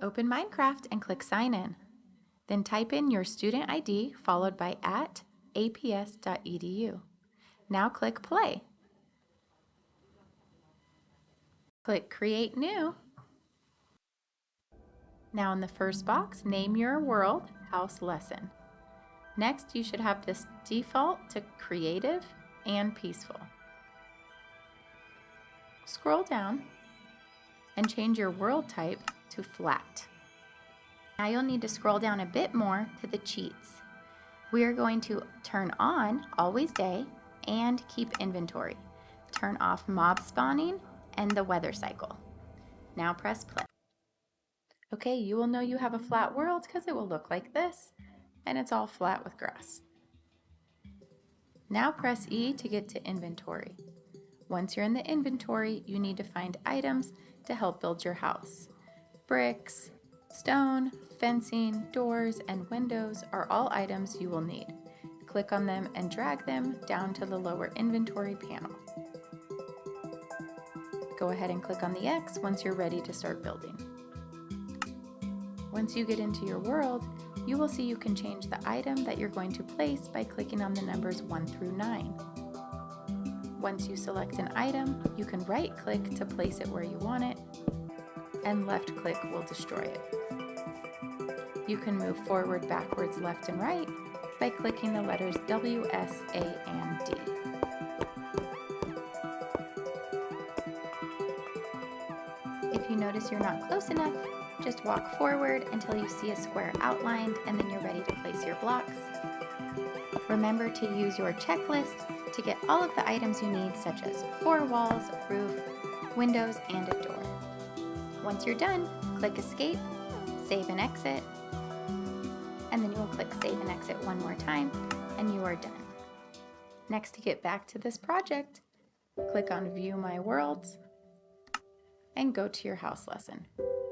Open Minecraft and click Sign In. Then type in your student ID followed by @aps.edu. Now click Play. Click Create New. Now in the first box, name your world, House Lesson. Next, you should have this default to Creative and Peaceful. Scroll down and change your world type to Flat. Now you'll need to scroll down a bit more to the cheats. We are going to turn on Always Day and Keep Inventory. Turn off mob spawning and the weather cycle. Now press play. Okay, you will know you have a flat world because it will look like this, and it's all flat with grass. Now press E to get to inventory. Once you're in the inventory, you need to find items to help build your house. Bricks, stone, fencing, doors, and windows are all items you will need. Click on them and drag them down to the lower inventory panel. Go ahead and click on the X once you're ready to start building. Once you get into your world, you will see you can change the item that you're going to place by clicking on the numbers 1 through 9. Once you select an item, you can right-click to place it where you want it, and left-click will destroy it. You can move forward, backwards, left, and right by clicking the letters W, S, A, and D. If you notice you're not close enough, just walk forward until you see a square outlined and then you're ready to place your blocks. Remember to use your checklist to get all of the items you need, such as 4 walls, roof, windows, and a door. Once you're done, click Escape, save and exit, and then you will click Save and Exit one more time, and you are done. Next, to get back to this project, click on View My Worlds, and go to your house lesson.